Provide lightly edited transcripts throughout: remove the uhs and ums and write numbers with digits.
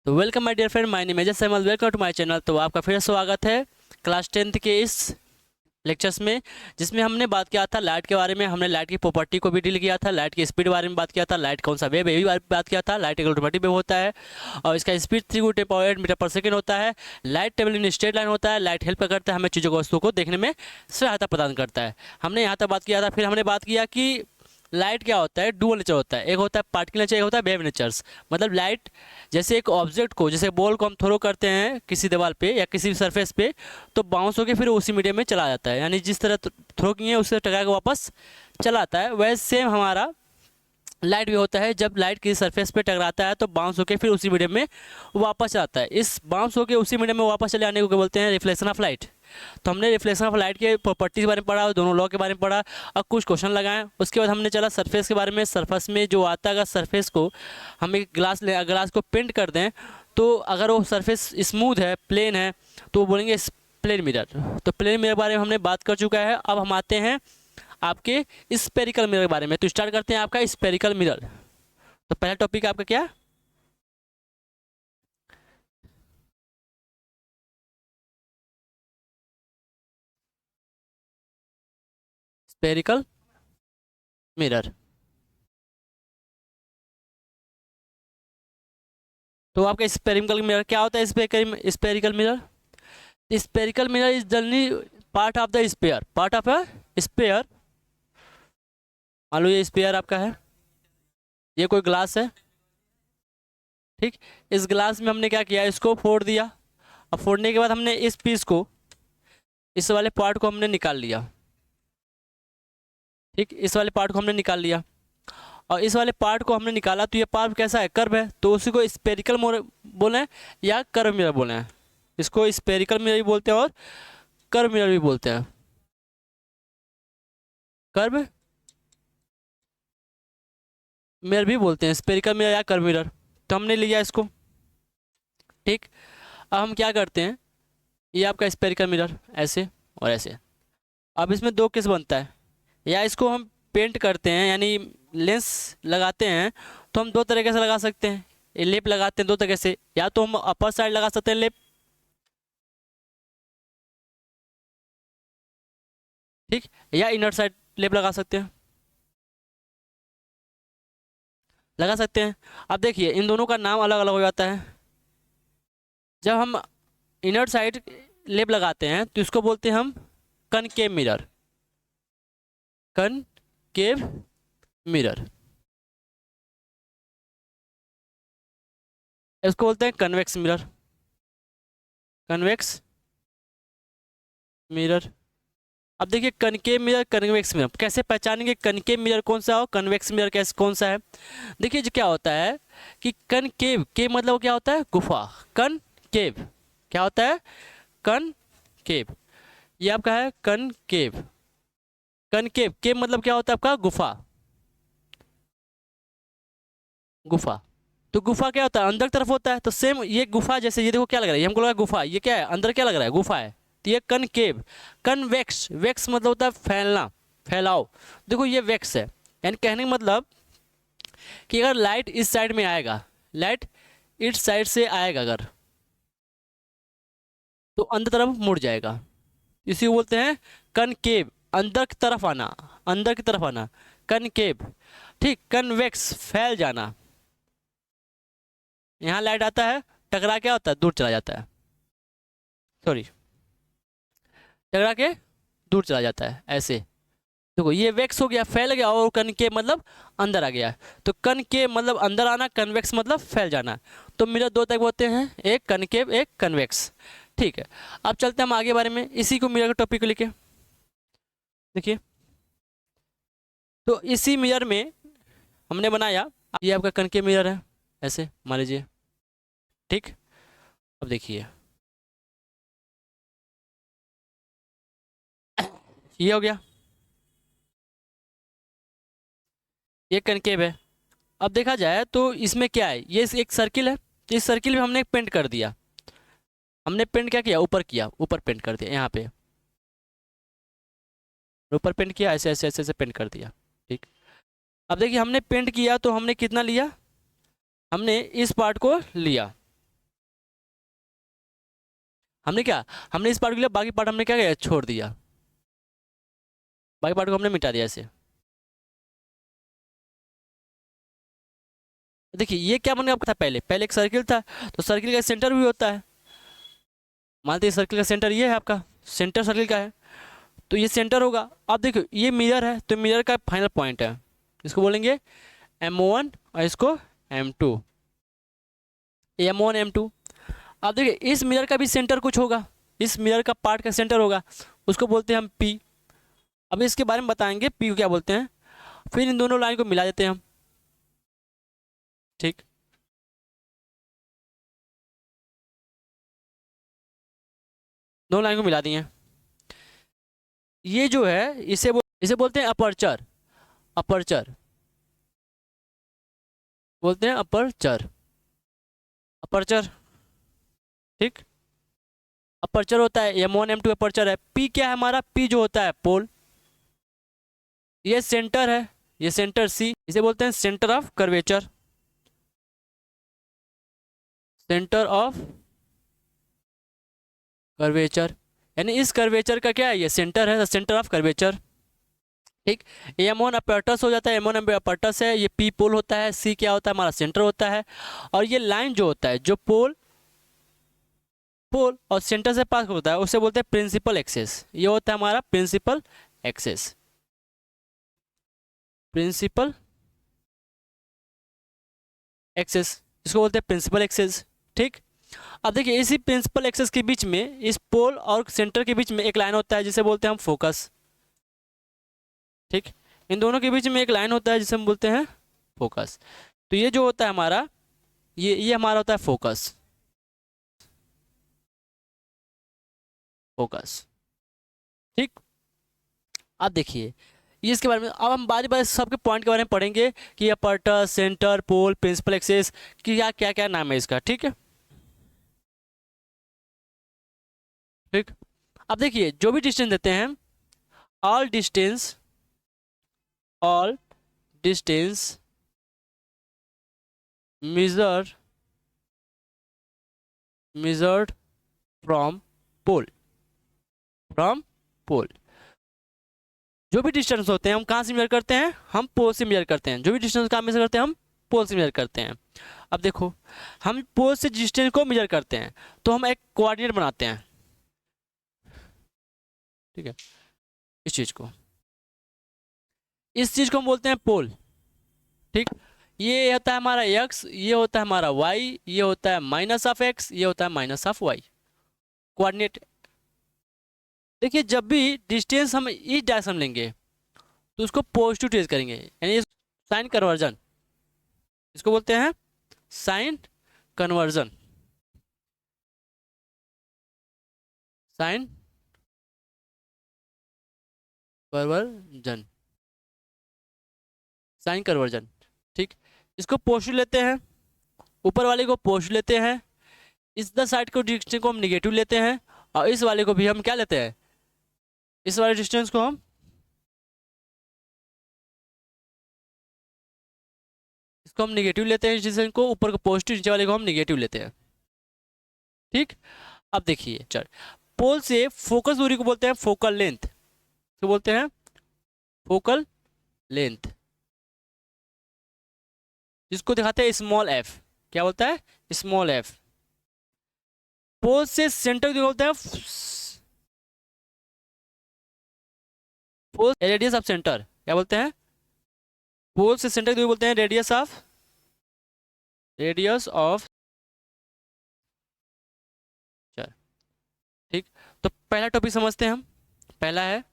तो welcome my dear friend, my name है Samal. Welcome to my channel. तो आपका फिर स्वागत है क्लास 10th के इस लेक्चर्स में, जिसमें हमने बात किया था लाइट के बारे में। हमने लाइट की प्रॉपर्टी को भी डील किया था, लाइट की स्पीड के बारे में बात किया था, लाइट कौन सा वेव है ये भी बात किया था। लाइट एक ऑटोमेटिक वेव होता है और इसका स्पीड 3 × 10⁸ मीटर पर सेकेंड होता है। Light travel in straight line होता है। लाइट हेल्प करता है हमें चीज़ों को, वस्तुओं को देखने में सहायता प्रदान करता है। हमने यहाँ तक बात किया था। फिर हमने बात किया कि लाइट क्या होता है, डुअल नेचर होता है। एक होता है पार्टिकल नेचर, एक होता है वेव नेचर्स। मतलब लाइट जैसे एक ऑब्जेक्ट को, जैसे बॉल को हम थ्रो करते हैं किसी दीवार पे या किसी भी सरफेस पे, तो बाउंस होकर फिर उसी मीडियम में चला जाता है, यानी जिस तरह थ्रो किए उससे टकरा के वापस चला आता है। वैसे सेम हमारा लाइट भी होता है। जब लाइट किसी सरफेस पे टकराता है तो बाउंस होकर फिर उसी मीडियम में वापस आता है। इस बाउंस होकर उसी मीडियम में वापस चले आने को क्या बोलते हैं? Reflection of light. तो हमने रिफ्लेक्शन ऑफ लाइट के प्रॉपर्टीज के बारे में पढ़ा और दोनों लॉ के बारे में पढ़ा और कुछ क्वेश्चन लगाए। उसके बाद हमने चला सरफेस के बारे में। सरफेस में जो आता है, अगर सरफेस को हम एक ग्लास को पेंट कर दें, तो अगर वो सरफेस स्मूथ है, प्लेन है, तो वो बोलेंगे प्लेन मिरर। तो प्लेन मिरर के बारे में हमने बात कर चुका है। अब हम आते हैं आपके स्पेरिकल मिरर के बारे में। तो स्टार्ट करते हैं आपका स्पेरिकल मिरर। तो पहला टॉपिक आपका क्या है? Spherical mirror. तो आपका स्पेरिकल मिरर क्या होता है? Spherical mirror, spherical mirror is generally part of the sphere, part of a sphere. मान लो ये स्पेयर आपका है, ये कोई ग्लास है, ठीक। इस ग्लास में हमने क्या किया, इसको फोड़ दिया। अब फोड़ने के बाद हमने इस पीस को, इस वाले पार्ट को हमने निकाल लिया, ठीक। इस वाले पार्ट को हमने निकाल लिया और इस वाले पार्ट को हमने निकाला, तो ये पार्ट कैसा है? कर्व है। तो उसी को स्पेरिकल बोले हैं या कर्व मिरर बोले हैं। इसको स्पेरिकल मिरर भी बोलते हैं और कर्व मिरर भी बोलते हैं। कर्व मिरर भी बोलते हैं, स्पेरिकल मिरर या कर्व मिरर। तो हमने लिया इसको, ठीक। अब हम क्या करते हैं, ये आपका स्पेरिकल मिरर ऐसे और ऐसे। अब इसमें दो केस बनता है, या इसको हम पेंट करते हैं यानी लेंस लगाते हैं। तो हम दो तरीके से लगा सकते हैं, ये लेप लगाते हैं दो तरीके से। या तो हम अपर साइड लगा सकते हैं लेप, ठीक, या इनर साइड लेप लगा सकते हैं, लगा सकते हैं। अब देखिए इन दोनों का नाम अलग अलग हो जाता है। जब हम इनर साइड लेप लगाते हैं तो इसको बोलते हैं हम कनकेव मिरर, कनकेव मिरर। इसको बोलते हैं कन्वेक्स मिरर, कन्वेक्स मिरर। अब देखिए कनकेव मिरर, कन्वेक्स मिरर कैसे पहचानेंगे? कनकेव मिरर कौन सा हो, कन्वेक्स मिरर कैसे कौन सा है? देखिए जो क्या होता है कि कनकेव, के मतलब क्या होता है? गुफा। कनकेव क्या होता है? कनकेव। ये आपका है कनकेव। कनकेव के मतलब क्या होता है आपका? गुफा, गुफा। तो गुफा क्या होता है? अंदर की तरफ होता है। तो सेम ये गुफा, जैसे ये देखो क्या लग रहा है, ये हमको लगा गुफा, ये क्या है? अंदर क्या लग रहा है? गुफा है। तो ये कनकेव। कन्वेक्स, वेक्स मतलब होता है फैलना, फैलाव। देखो ये वेक्स है, यानी कहने का मतलब कि अगर लाइट इस साइड में आएगा, लाइट इस साइड से आएगा अगर, तो अंदर तरफ मुड़ जाएगा। इसी को बोलते हैं कनकेव, अंदर की तरफ आना, अंदर की तरफ आना, कनकेव, ठीक। कन्वेक्स, फैल जाना। यहाँ लाइट आता है, टकरा क्या होता है? दूर चला जाता है, सॉरी, टकरा के दूर चला जाता है ऐसे। देखो ये वेक्स हो गया, फैल गया, और कनकेव मतलब अंदर आ गया। तो कनकेव मतलब अंदर आना, कन्वेक्स मतलब फैल जाना। तो मिरर दो टाइप होते हैं, एक कनकेव, एक कन्वेक्स, ठीक है। अब चलते हैं हम आगे बारे में, इसी को मिरर के टॉपिक को लेके। देखिए तो इसी मिरर में हमने बनाया, ये आपका कनकेव मिरर है ऐसे मान लीजिए, ठीक। अब देखिए ये हो गया, ये कनकेव है। अब देखा जाए तो इसमें क्या है, ये एक सर्किल है। तो इस सर्किल में हमने पेंट कर दिया, हमने पेंट क्या किया? ऊपर किया, ऊपर पेंट कर दिया यहाँ पे, ऊपर पेंट किया, ऐसे ऐसे ऐसे ऐसे पेंट कर दिया, ठीक। अब देखिए हमने पेंट किया तो हमने कितना लिया? हमने इस पार्ट को लिया, हमने क्या, हमने इस पार्ट को लिया, बाकी पार्ट हमने क्या किया, छोड़ दिया, बाकी पार्ट को हमने मिटा दिया ऐसे। देखिए ये क्या बन गया आपका था, पहले पहले एक सर्किल था, तो सर्किल का सेंटर भी होता है, मानते हैं सर्किल का सेंटर ये है आपका, सेंटर सर्किल का है, तो ये सेंटर होगा। अब देखो ये मिरर है, तो मिरर का फाइनल पॉइंट है, इसको बोलेंगे M1 और इसको M2, M1 M2। अब देखिए इस मिरर का भी सेंटर कुछ होगा, इस मिरर का पार्ट का सेंटर होगा, उसको बोलते हैं हम P। अब इसके बारे में बताएंगे P को क्या बोलते हैं, फिर इन दोनों लाइन को मिला देते हैं हम, ठीक। दोनों लाइन को मिला दिए, ये जो है इसे बोलते हैं अपर्चर, अपर्चर बोलते हैं, अपर्चर, अपर्चर, ठीक। अपर्चर होता है M1 M2 अपर्चर है। P क्या है हमारा, P जो होता है पोल, ये सेंटर है, ये सेंटर C, इसे बोलते हैं centre of curvature, centre of curvature, यानी इस कर्वेचर का क्या है, ये सेंटर है, सेंटर ऑफ कर्वेचर, ठीक। M1 अपर्टस हो जाता है, M1 अपर्टस है, ये P पोल होता है, C क्या होता है हमारा सेंटर होता है, और ये लाइन जो होता है जो पोल और सेंटर से पास होता है उसे बोलते हैं प्रिंसिपल एक्सेस, ये होता है हमारा प्रिंसिपल एक्सेस, प्रिंसिपल एक्सेस, इसको बोलते हैं प्रिंसिपल एक्सेस, ठीक। अब देखिए इसी प्रिंसिपल एक्सेस के बीच में, इस पोल और सेंटर के बीच में एक लाइन होता है जिसे बोलते हैं हम फोकस, ठीक। इन दोनों के बीच में एक लाइन होता है जिसे हम बोलते हैं फोकस, तो ये जो होता है हमारा, ये हमारा होता है फोकस, फोकस, ठीक। अब देखिए ये इसके बारे में, अब हम बारी बारी सबके पॉइंट के बारे में पढ़ेंगे कि अपर्टस, सेंटर, पोल, प्रिंसिपल एक्सेस कि क्या क्या क्या नाम है इसका, ठीक है, ठीक। अब देखिए जो भी डिस्टेंस देते हैं, all distance, all distance measure measured from pole, from pole, जो भी डिस्टेंस होते हैं हम कहाँ से मेजर करते हैं, हम पोल से मेजर करते हैं, जो भी डिस्टेंस कहाँ मेजर करते हैं, हम पोल से मेजर करते हैं। अब देखो हम पोल से डिस्टेंस को मेजर करते हैं तो हम एक कोऑर्डिनेट बनाते हैं, ठीक है, इस चीज को हम बोलते हैं पोल, ठीक। ये होता है हमारा x, ये होता है हमारा y, ये होता है माइनस ऑफ x, ये होता है माइनस ऑफ y, कोऑर्डिनेट। देखिए जब भी डिस्टेंस हम इस डायरेक्शन लेंगे तो उसको पॉजिटिव ट्रेस करेंगे, यानी साइन कन्वर्जन, इसको बोलते हैं sign conversion, sign conversion, sign conversion, ठीक। इसको पॉजिटिव लेते हैं, ऊपर वाले को पॉजिटिव लेते हैं, इस द साइड को डिस्टेंस को हम निगेटिव लेते हैं, और इस वाले को भी हम क्या लेते हैं, इस वाले डिस्टेंस को हम, इसको हम निगेटिव लेते हैं, इस डिस्टेंस को, ऊपर को पॉजिटिव, नीचे वाले को हम निगेटिव लेते हैं, ठीक। अब देखिए चल, पोल से फोकस दूरी को बोलते हैं फोकल लेंथ, तो बोलते हैं फोकल लेंथ, जिसको दिखाते हैं स्मॉल एफ, क्या बोलता है, स्मॉल एफ। पोल से सेंटर को बोलते हैं पोल रेडियस ऑफ सेंटर, क्या बोलते हैं, पोल से सेंटर को बोलते हैं रेडियस ऑफ, रेडियस ऑफ, ठीक। तो पहला टॉपिक समझते हैं हम, पहला है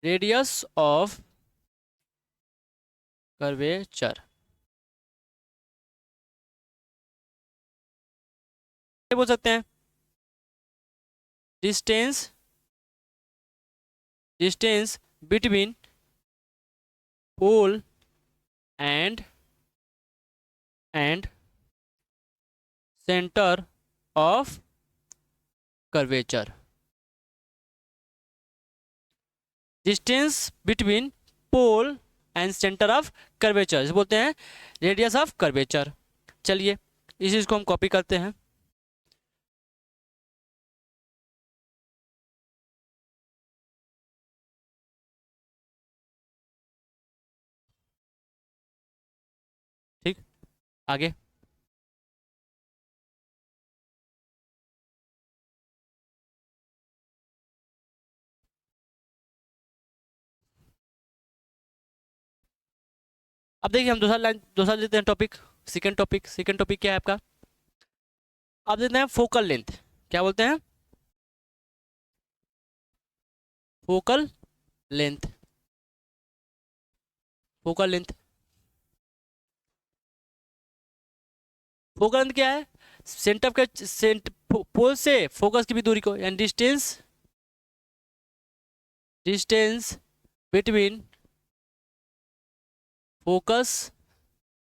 रेडियस ऑफ कर्वेचर, बोल सकते हैं distance, distance between pole and centre of curvature, distance between pole and centre of curvature, इसे बोलते हैं रेडियस ऑफ कर्वेचर। चलिए इस चीज को हम कॉपी करते हैं, आगे। अब देखिए हम दूसरा लेते हैं टॉपिक। सेकंड टॉपिक क्या है आपका? आप देते हैं फोकल लेंथ। क्या बोलते हैं? Focal length. Focal length. Focal length क्या है? सेंटर के पोल से फोकस की भी दूरी को, यानी distance between focus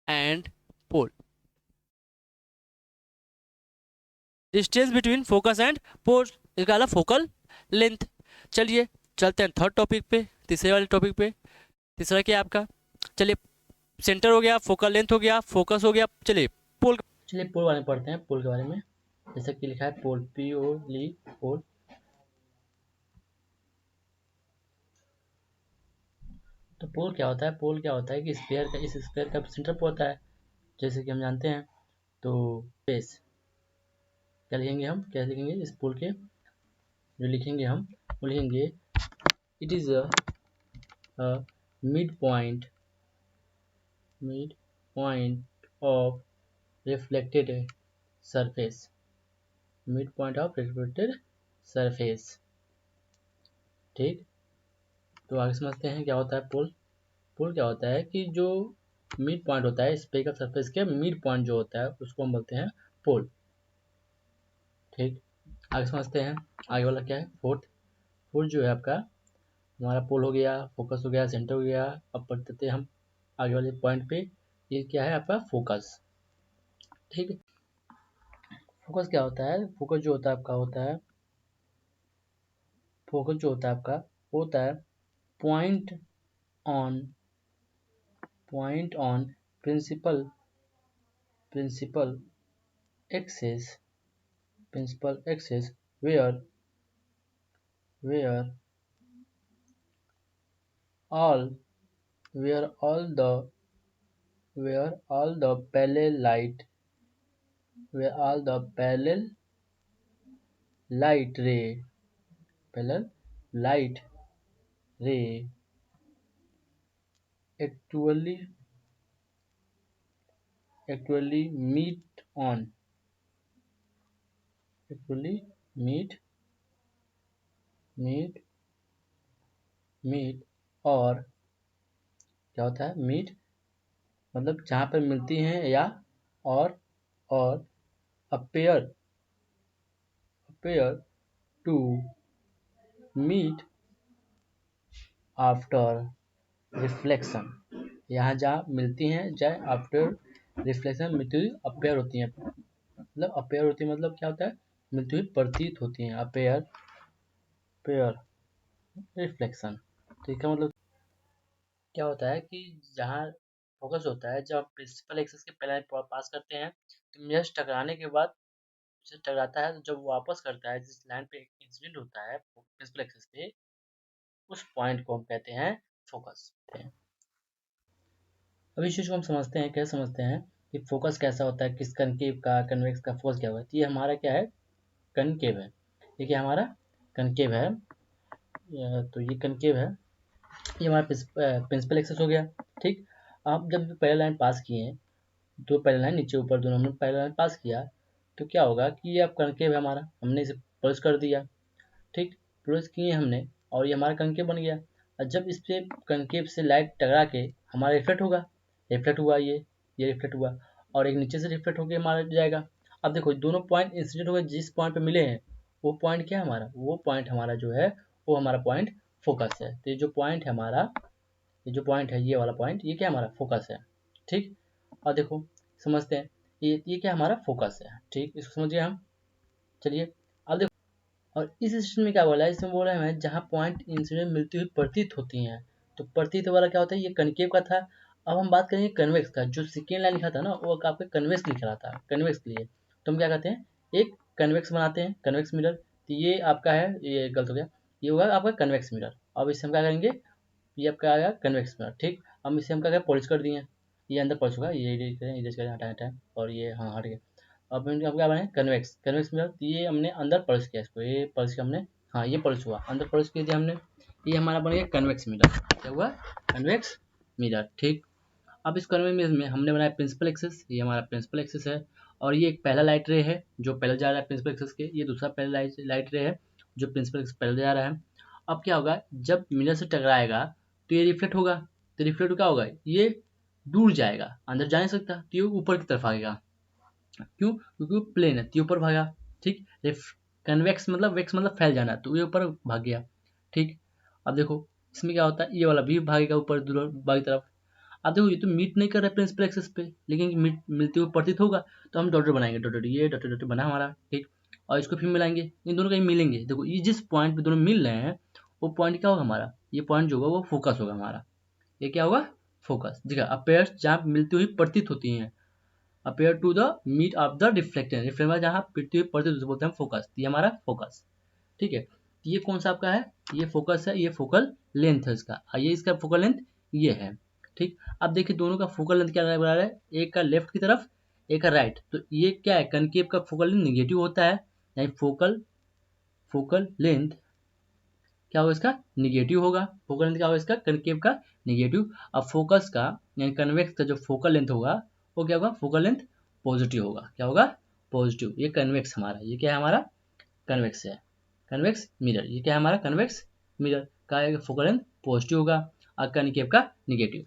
and pole. Distance between focus and pole इसका फोकल लेंथ। चलिए चलते हैं थर्ड टॉपिक पे, तीसरे वाले टॉपिक पे। तीसरा क्या है आपका? चलिए, सेंटर हो गया, फोकल लेंथ हो गया, फोकस हो गया। चलिए पोल। चलिए पोल बारे में पढ़ते हैं, पोल के बारे में। जैसे कि लिखा है पोल, POL पोल। तो पोल क्या होता है? पोल क्या होता है कि स्फीयर का, इस स्फीयर का सेंटर पर होता है, जैसे कि हम जानते हैं। तो बेस क्या लिखेंगे हम? क्या लिखेंगे इस पोल के? जो लिखेंगे हम वो लिखेंगे it is a mid point of reflected surface. Mid point of reflected surface. ठीक, तो आगे समझते हैं क्या होता है पोल। पोल क्या होता है कि जो मिड पॉइंट होता है स्फेरिकल सरफेस के, मिड पॉइंट जो होता है उसको हम बोलते हैं पोल। ठीक, आगे समझते हैं। आगे वाला क्या है? फोर्थ जो है आपका हमारा पोल हो गया, फोकस हो गया, सेंटर हो गया। अब पढ़ते हैं हम आगे वाले पॉइंट पे। ये क्या है आपका? फोकस। ठीक है, फोकस क्या होता है? फोकस जो होता है आपका होता है, फोकस जो होता है आपका होता है point on principal axis where where all where all the parallel light ray parallel light ray actually meet on actually meet और क्या होता है? मीट मतलब जहाँ पर मिलती हैं, या और appear to meet after reflection. यहाँ जहाँ मिलती हैं, चाहे आफ्टर रिफ्लेक्शन मिलती हुई अपेयर होती हैं। मतलब अपेयर होती है मतलब क्या होता है? मिलती हुई प्रतीत होती हैं। Appear reflection. तो इसका मतलब क्या होता है कि जहाँ फोकस होता है, जब प्रिंसिपल एक्सिस के पहले पास करते हैं, तो जस्ट टकराने के बाद जब टकराता है, तो जब वापस करता है जिस लाइन पे इंसिडेंट होता है प्रिंसिपल एक्सिस पे, उस पॉइंट को हम कहते हैं फोकस। अब इस चीज़ को हम समझते हैं, कैसे समझते हैं कि फोकस कैसा होता है, किस कनकेव का, कन्वेक्स का फोकस क्या होता है। ये हमारा क्या है? कनकेव है। ये क्या हमारा? कनकेव है। तो ये कनकेव है, ये हमारा प्रिंसिपल एक्सेस हो गया। ठीक, आप जब पहले लाइन पास किए हैं, दो पहले लाइन नीचे ऊपर दोनों हमने पहले लाइन पास किया, तो क्या होगा कि ये अब कनकेव है हमारा, हमने इसे प्लस कर दिया। ठीक, प्लस किए हमने और ये हमारा कनकेव बन गया। और जब इस पे कनकेव से लाइट टकरा के हमारा रिफ्लेक्ट होगा, रिफ्लेक्ट हुआ, ये रिफ्लेक्ट हुआ, और एक नीचे से रिफ्लेक्ट होकर हमारा जाएगा। अब देखो दोनों पॉइंट इंसिडेंट हो गए, जिस पॉइंट पे मिले हैं वो पॉइंट क्या है हमारा? वो पॉइंट हमारा जो है वो हमारा पॉइंट फोकस है। तो ये जो पॉइंट है हमारा, ये जो पॉइंट है, ये वाला पॉइंट, ये क्या हमारा? फोकस है। ठीक, और देखो समझते हैं, ये क्या हमारा? फोकस है। ठीक, इसको समझिए हम। चलिए अब देखो, और इस स्टेशन में क्या बोला है? इसमें बोला है हमें जहाँ पॉइंट इंसिडेंट मिलती हुई प्रतीत होती हैं। तो प्रतीत वाला क्या होता है? ये कनकेव का था। अब हम बात करेंगे कन्वेक्स का। जो सेकेंड लाइन लिखा था ना, वो आपका कन्वेक्स लिख रहा था, कन्वेक्स के लिए। तो हम क्या कहते हैं? एक कन्वेक्स बनाते हैं, कन्वेक्स मिरर। तो ये आपका है, ये गलत हो गया, ये होगा आपका कन्वेक्स मिरर। अब इसे हम क्या करेंगे? ये आपका आ गया कन्वेक्स मिरर। ठीक, हम इसे हम क्या करें? पॉलिश कर दिए। ये अंदर पड़ चुका है, ये इरेज करें, हटाएं और ये हाँ हट गया। अब अब क्या बने कन्वेक्स, कन्वेक्स मिरर, ये हमने अंदर पर्स किया इसको, ये पर्स किया हमने, हाँ ये पर्स हुआ, अंदर पर्स किया दिया हमने, ये हमारा बन गया कन्वेक्स मिरर। क्या हुआ? Convex mirror. ठीक, अब इस कन्वेक्स मिरर में हमने बनाया प्रिंसिपल एक्सिस, ये हमारा प्रिंसिपल एक्सिस है, और ये एक पहला लाइट रे है जो पहले जा रहा है प्रिंसिपल एक्सिस के, ये दूसरा पहला लाइट रे है जो प्रिंसिपल एक्सिस पहले जा रहा है। अब क्या होगा, जब मिरर से टकराएगा तो ये रिफ्लेक्ट होगा, तो रिफ्लेक्ट क्या होगा, ये दूर जाएगा, अंदर जा नहीं सकता, तो ये ऊपर की तरफ आएगा। क्यों? क्योंकि वो प्लेन है, तो ये ऊपर भागा। ठीक, कन्वेक्स मतलब वेक्स मतलब फैल जाना, तो ये ऊपर भाग गया। ठीक, अब देखो इसमें क्या होता है, ये वाला भी भागेगा ऊपर दूर बाकी तरफ। अब देखो ये तो मीट नहीं कर रहा है प्रिंसिपल एक्सिस पे, लेकिन मिलते हुए प्रतीत होगा, तो हम डॉट बनाएंगे, डॉट ये डॉट बना हमारा। ठीक, और इसको फिर मिलाएंगे, इन दोनों कहीं मिलेंगे, देखो ये जिस पॉइंट पे दोनों मिल रहे हैं वो पॉइंट क्या होगा हमारा, ये पॉइंट जो होगा वो फोकस होगा हमारा। ये क्या होगा? फोकस। देखा, अपेयर्स जहाँ मिलती हुई प्रतीत होती हैं, appear to the meet of the reflected, reflect जहाँ पृथ्वी प्रतीत होती है बोलते हैं फोकस, ये हमारा फोकस। ठीक है, ये कौन सा आपका है, ये फोकस है, ये फोकल लेंथ है इसका, ये इसका फोकल लेंथ ये है। ठीक, अब देखिए दोनों का फोकल लेंथ क्या बराबर है, एक का लेफ्ट की तरफ एक का राइट, तो ये क्या है, कनकेव का फोकल लेंथ निगेटिव होता है, यानी फोकल फोकल लेंथ क्या होगा इसका, निगेटिव होगा। फोकल लेंथ क्या होगा इसका, कनकेव का निगेटिव। अब फोकस का यानी कन्वेक्स का जो फोकल लेंथ होगा वो क्या होगा, फोकल लेंथ पॉजिटिव होगा। क्या होगा? पॉजिटिव। ये कन्वेक्स हमारा, ये क्या है हमारा, कन्वेक्स है, कन्वेक्स मिरर। ये क्या है हमारा, कन्वेक्स मिरर का फोकल लेंथ पॉजिटिव होगा और कनकेव का निगेटिव।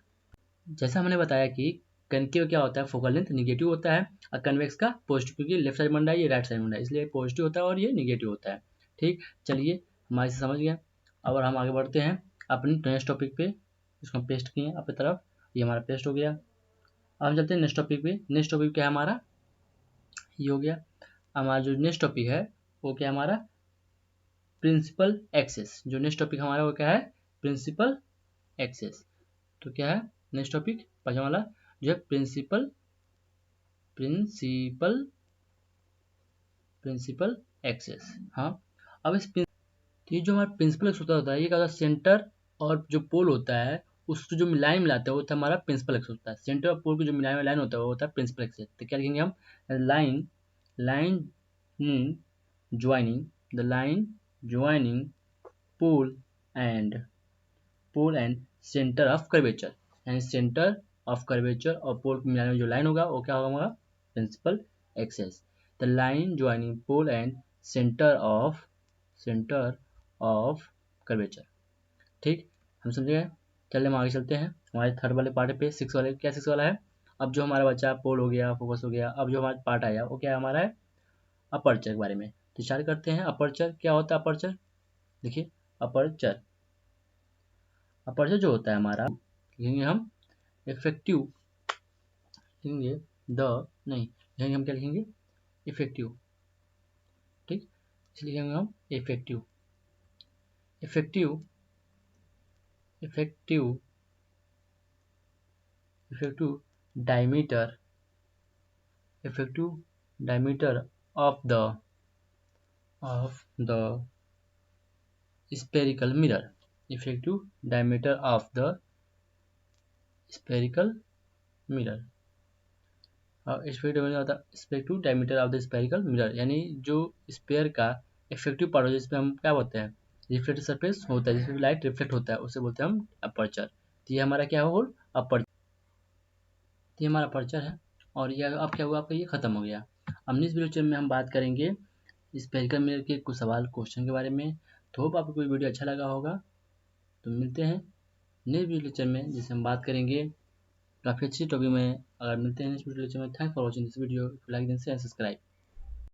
जैसा हमने बताया कि कनकेव क्या होता है, फोकल लेंथ निगेटिव होता है, और कन्वेक्स का पॉजिटिव, क्योंकि लेफ्ट साइड बन रहा है, ये राइट साइड बन रहा है, इसलिए पॉजिटिव होता है और ये निगेटिव होता है। ठीक, चलिए हमारे से समझ गया। अब हम आगे बढ़ते हैं अपने नेक्स्ट टॉपिक पे, इसको हम पेस्ट किए अपनी तरफ, ये हमारा पेस्ट हो गया। अब हम चलते हैं नेक्स्ट टॉपिक पे। नेक्स्ट टॉपिक क्या है हमारा, ये हो गया हमारा जो नेक्स्ट टॉपिक है वो क्या है हमारा, प्रिंसिपल एक्सेस। जो नेक्स्ट टॉपिक हमारा वो क्या है, प्रिंसिपल एक्सेस। तो क्या है नेक्स्ट टॉपिक पांचवा वाला, जो है प्रिंसिपल प्रिंसिपल प्रिंसिपल एक्सेस। हाँ, अब इस तो ये जो हमारा प्रिंसिपल एक्स होता है, ये क्या होता है, सेंटर और जो पोल होता है उसको जो लाइन मिलाता है वो होता है हमारा प्रिंसिपल एक्स होता है। सेंटर और पोल को जो मिलाने वाला लाइन होता है वो होता है प्रिंसिपल एक्स। तो क्या लिखेंगे हम, line line joining the line joining pole and centre of curvature, यानी सेंटर ऑफ कर्वेचर और पोल को मिलाने में जो लाइन होगा वो क्या होगा हमारा, principal axis. The line joining pole and centre of curvature. ठीक, हम समझ गए। चलिए हम आगे चलते हैं हमारे थर्ड वाले पार्ट पे। सिक्स वाले, क्या सिक्स वाला है, अब जो हमारा बच्चा पोल हो गया, फोकस हो गया, अब जो हमारा पार्ट आया वो क्या हमारा है, अपर्चर के बारे में। तो स्टार्ट करते हैं। अपर्चर क्या होता है, अपर्चर देखिए, अपर्चर अपर्चर जो होता है हमारा, लिखेंगे हम इफेक्टिव, लिखेंगे द नहीं लिखेंगे हम, क्या लिखेंगे, इफेक्टिव। ठीक, इसलिए लिखेंगे हम effective effective effective effective diameter effective diameter of the spherical mirror, effective diameter of the spherical mirror। स्पेक्टिव diameter of the spherical mirror, यानी जो स्पेयर का इफेक्टिव पार्ट हो जिसपे हम क्या बोलते हैं, रिफ्लेक्टिव सरफेस होता है, जिसपे लाइट रिफ्लेक्ट होता है, उसे बोलते हैं हम अपर्चर। तो ये हमारा क्या होगा, अपर्चर। तो ये हमारा अपर्चर है, और ये अब क्या हुआ आपका, ये खत्म हो गया। अब नेक्स्ट वीडियो में हम बात करेंगे स्पेरिकल मिरर के कुछ सवाल क्वेश्चन के बारे में। तो होप आपको कोई वीडियो अच्छा लगा होगा। तो मिलते हैं नेक्स्ट वीडियो लेक्चर में, जिसे हम बात करेंगे काफ़ी अच्छी टॉपिक में। अगर मिलते हैं नेक्स्ट वीडियो लेक्चर में। Thanks for watching this video, like and subscribe.